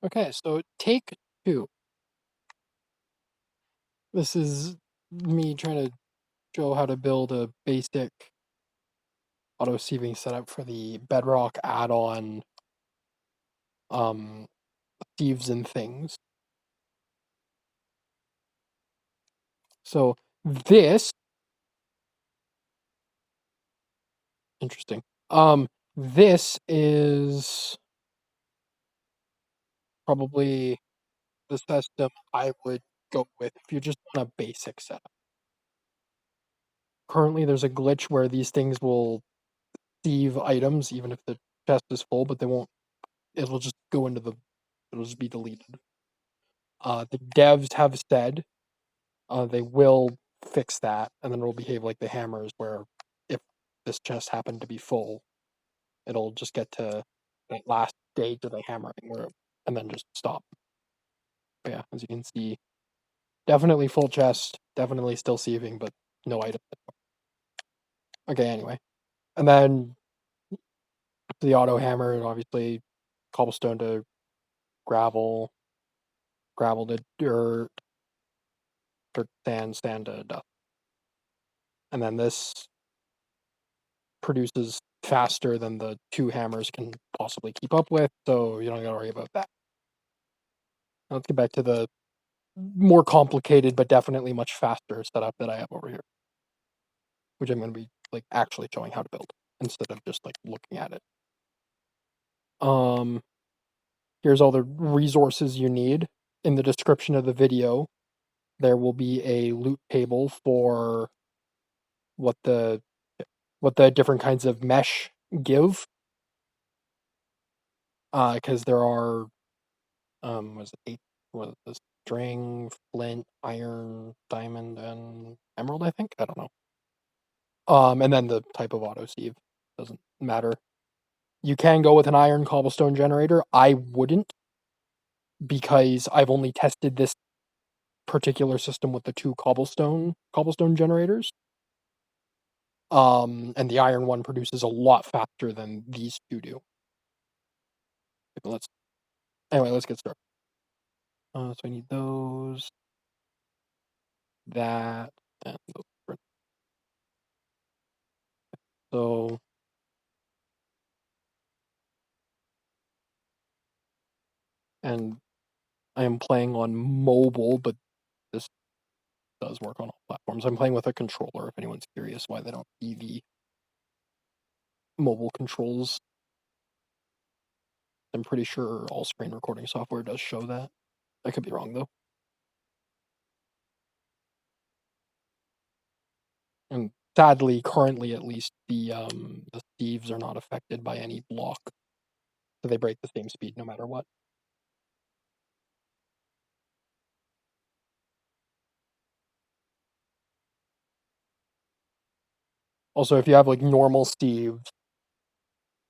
Okay, so take two. This is me trying to show how to build a basic auto sieving setup for the bedrock add-on um sieves and things. So this interesting. This is probably the system I would go with if you just want a basic setup. Currently there's a glitch where these things will sieve items even if the chest is full, but they won't it'll just go into the it'll just be deleted. The devs have said they will fix that, and then it'll behave like the hammers, where if this chest happened to be full, it'll just get to that last stage of the hammering, and then just stop. But yeah, as you can see, definitely full chest, definitely still sieving, but no item. Okay, anyway, and then the auto hammer, and obviously cobblestone to gravel, gravel to dirt, dirt to sand, sand to dust. And then this produces faster than the two hammers can possibly keep up with, so you don't gotta worry about that. Now let's get back to the more complicated but definitely much faster setup that I have over here, which I'm gonna be like actually showing how to build instead of just like looking at it. Um, Here's all the resources you need. In the description of the video, there will be a loot table for what the different kinds of mesh give. Because there are was it 8 was the string, flint, iron, diamond, and emerald, I think? I don't know. And then the type of auto sieve doesn't matter. You can go with an iron cobblestone generator. I wouldn't, because I've only tested this particular system with the two cobblestone generators. And the iron one produces a lot faster than these two do. Let's Anyway, let's get started. So I need those, that, and those. So and I am playing on mobile, but this does work on all platforms. I'm playing with a controller, if anyone's curious why they don't see the mobile controls. I'm pretty sure all screen recording software does show that. I could be wrong, though. And sadly, currently at least, the sieves are not affected by any block, so they break the same speed no matter what. Also, if you have like normal sieves,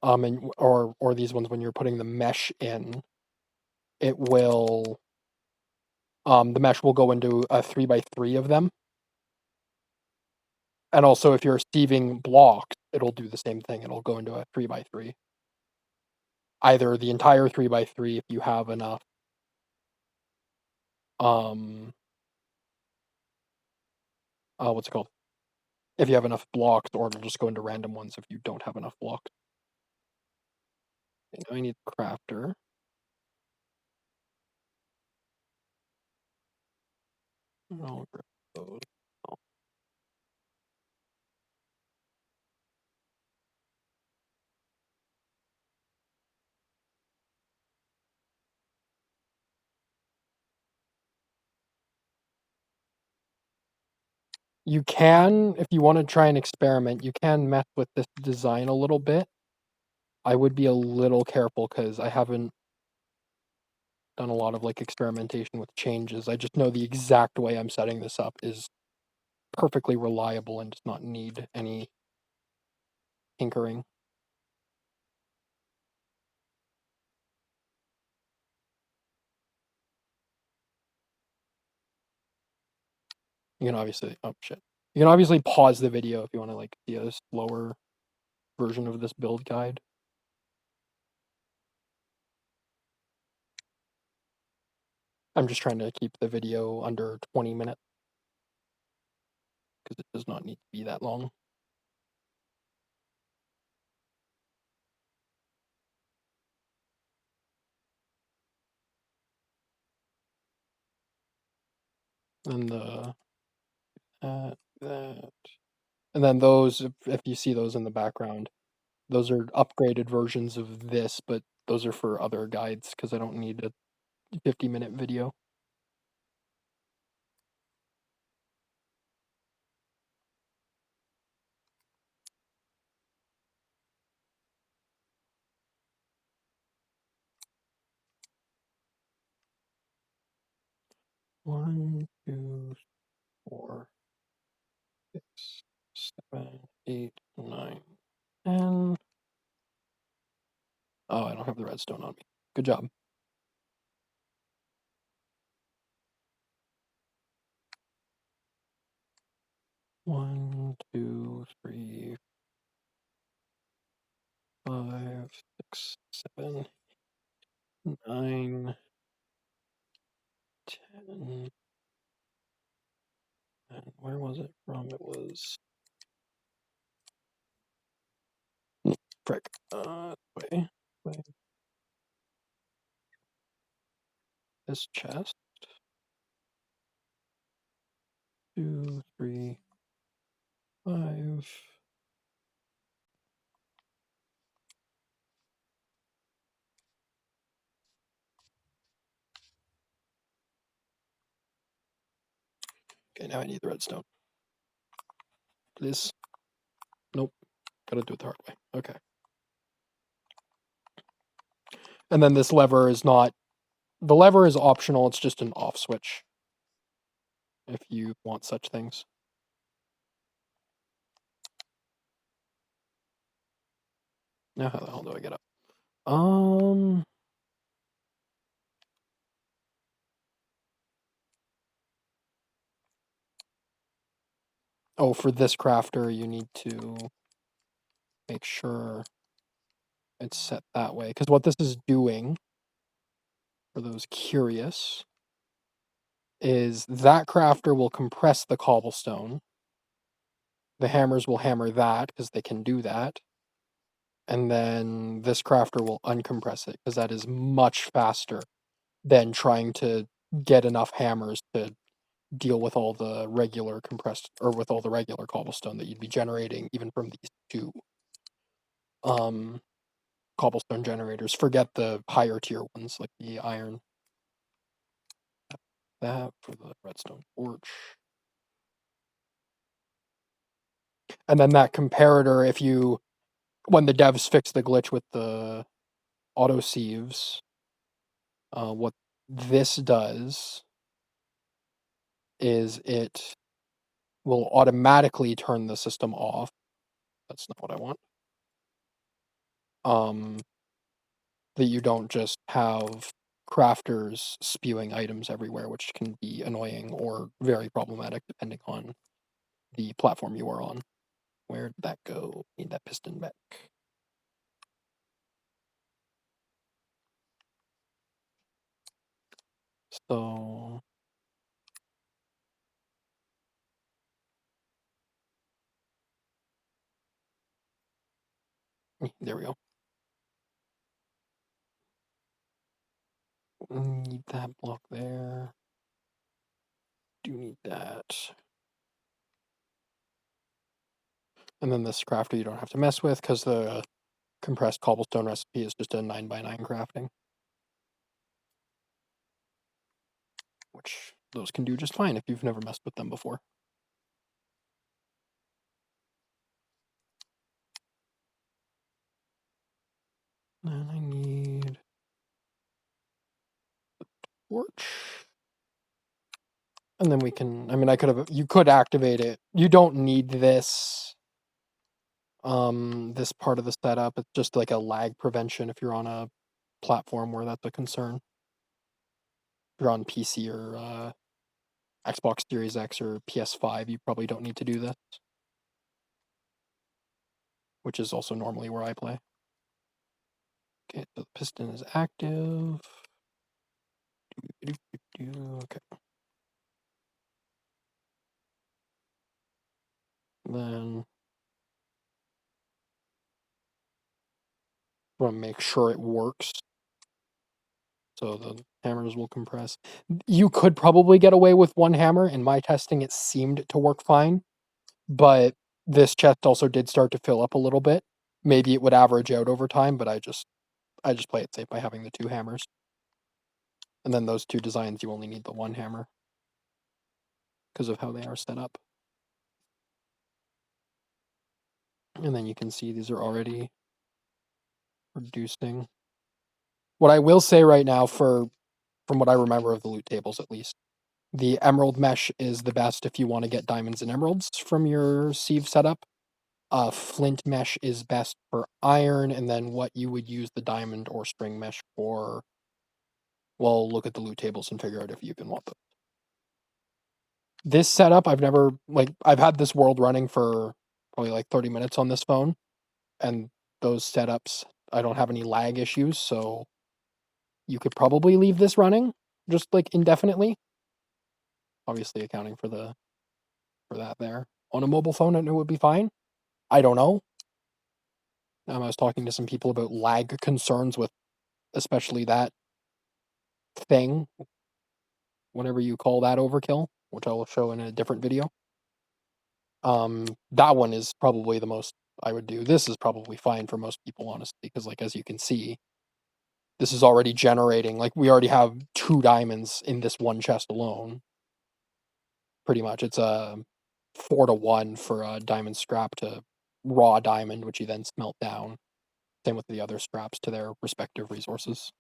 and or these ones when you're putting the mesh in, it will the mesh will go into a 3x3 of them. And also, if you're sieving blocks, it'll do the same thing. It'll go into a 3x3. Either the entire 3x3 if you have enough. Um, what's it called? If you have enough blocks, or it'll just go into random ones if you don't have enough blocks. Okay, now I need crafter. I'll grab those. Oh. You can, if you want to try and experiment, you can mess with this design a little bit. I would be a little careful because I haven't done a lot of like experimentation with changes. I just know the exact way I'm setting this up is perfectly reliable and does not need any tinkering. You can obviously oh shit. You can obviously pause the video if you want to like see a slower version of this build guide. I'm just trying to keep the video under 20 minutes because it does not need to be that long. And that, and then those, if you see those in the background, those are upgraded versions of this, but those are for other guides because I don't need a 50-minute video. One, two, 4, 6, 7, 8, 9, 10. Oh, I don't have the redstone on me. Good job. One, two, 3, 5, 6, 7, 9, 10. And where was it from? It was frick. Wait. This chest. 2, 3, 5. Okay, now I need the redstone. This. Nope. Gotta do it the hard way. Okay. And then this lever is not. The lever is optional. It's just an off switch. If you want such things. Now how the hell do I get up? Oh, for this crafter, you need to make sure it's set that way. Because what this is doing, for those curious, is that crafter will compress the cobblestone. The hammers will hammer that, because they can do that. And then this crafter will uncompress it, because that is much faster than trying to get enough hammers to deal with all the regular compressed, or with all the regular cobblestone that you'd be generating, even from these two cobblestone generators. Forget the higher tier ones, like the iron. That for the redstone torch. And then that comparator, if you, when the devs fix the glitch with the auto sieves, what this does is it will automatically turn the system off. That's not what I want. That you don't just have crafters spewing items everywhere, which can be annoying or very problematic depending on the platform you are on. Where did that go? Need that piston back. So there we go. Need that block there. Do need that. And then this crafter you don't have to mess with because the compressed cobblestone recipe is just a 9x9 crafting. Which those can do just fine if you've never messed with them before. And I need the torch. And then we can, I mean, you could activate it. You don't need this, this part of the setup. It's just like a lag prevention if you're on a platform where that's a concern. If you're on PC or Xbox Series X or PS5, you probably don't need to do this. Which is also normally where I play. Okay, so the piston is active. Okay. Then want to make sure it works. So the hammers will compress. You could probably get away with one hammer. In my testing, it seemed to work fine. But this chest also did start to fill up a little bit. Maybe it would average out over time, but I just play it safe by having the two hammers. And then those two designs, you only need the one hammer because of how they are set up. And then you can see these are already reducing. What I will say right now, from what I remember of the loot tables at least, the emerald mesh is the best if you want to get diamonds and emeralds from your sieve setup. Flint mesh is best for iron, and then what you would use the diamond or string mesh for, well, look at the loot tables and figure out if you even want them. This setup, I've had this world running for probably like 30 minutes on this phone, and those setups, I don't have any lag issues, so you could probably leave this running just like indefinitely. Obviously accounting for that there. On a mobile phone, it would be fine. I don't know. I was talking to some people about lag concerns with especially that thing, whenever you call that overkill, which I will show in a different video. That one is probably the most I would do. This is probably fine for most people, honestly, because like as you can see, this is already generating, like we already have 2 diamonds in this one chest alone. Pretty much. It's a 4-to-1 for a diamond scrap to raw diamond, which you then smelt down. Same with the other scraps to their respective resources.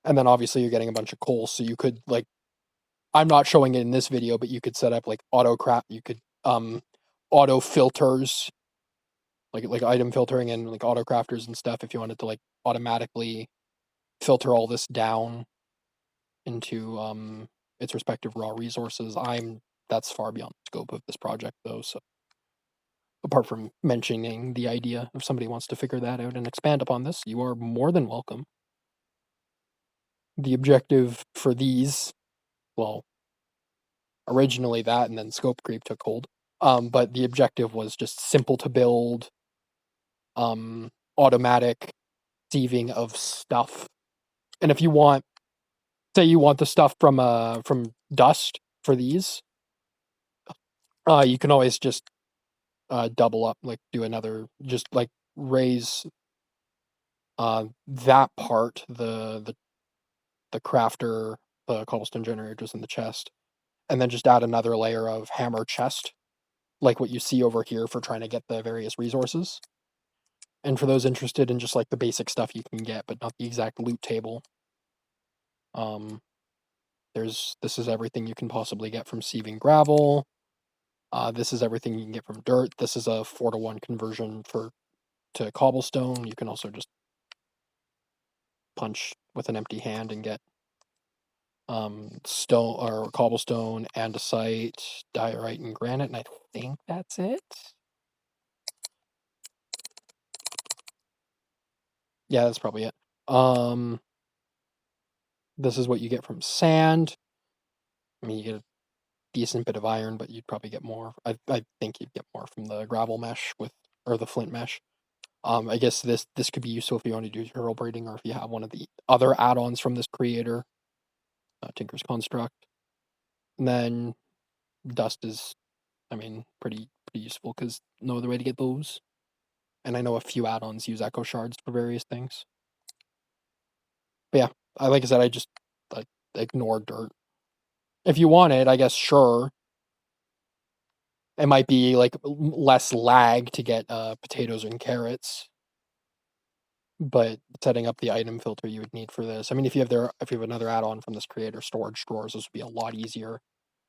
And then obviously you're getting a bunch of coal, so you could like I'm not showing it in this video, but you could set up like you could auto filters, like item filtering and like auto crafters and stuff if you wanted to like automatically filter all this down into its respective raw resources. That's far beyond the scope of this project though, so apart from mentioning the idea, if somebody wants to figure that out and expand upon this, you are more than welcome. The objective for these, well, originally that and then scope creep took hold. But the objective was just simple to build, automatic sieving of stuff. And if you want, say you want the stuff from dust for these, you can always just double up, like do another, just like raise that part, the crafter, the cobblestone generators in the chest, and then just add another layer of hammer chest, like what you see over here for trying to get the various resources. And for those interested in just like the basic stuff you can get, but not the exact loot table, this is everything you can possibly get from sieving gravel. This is everything you can get from dirt. This is a 4-to-1 conversion to cobblestone. You can also just punch with an empty hand and get stone or cobblestone, andesite, diorite, and granite, and I think that's it. Yeah, that's probably it. This is what you get from sand. I mean, you get a decent bit of iron, but you'd probably get more. I think you'd get more from the gravel mesh or the flint mesh. I guess this could be useful if you want to do hero braiding or if you have one of the other add-ons from this creator, Tinker's Construct. And then dust is, I mean, pretty useful because no other way to get those. And I know a few add-ons use echo shards for various things. But yeah, like I said, I just like ignore dirt. If you want it, I guess sure. It might be like less lag to get potatoes and carrots, but setting up the item filter you would need for this. I mean, if you have another add-on from this creator, storage drawers, this would be a lot easier.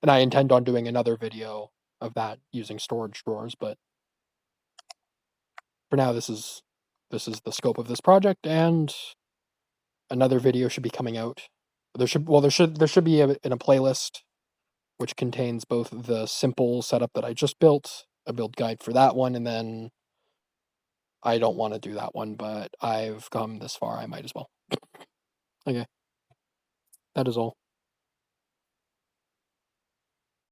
And I intend on doing another video of that using storage drawers, but for now this is the scope of this project, and another video should be coming out. There should be in a playlist which contains both the simple setup that I just built, a build guide for that one, and then I don't want to do that one, but I've come this far, I might as well. Okay. That is all.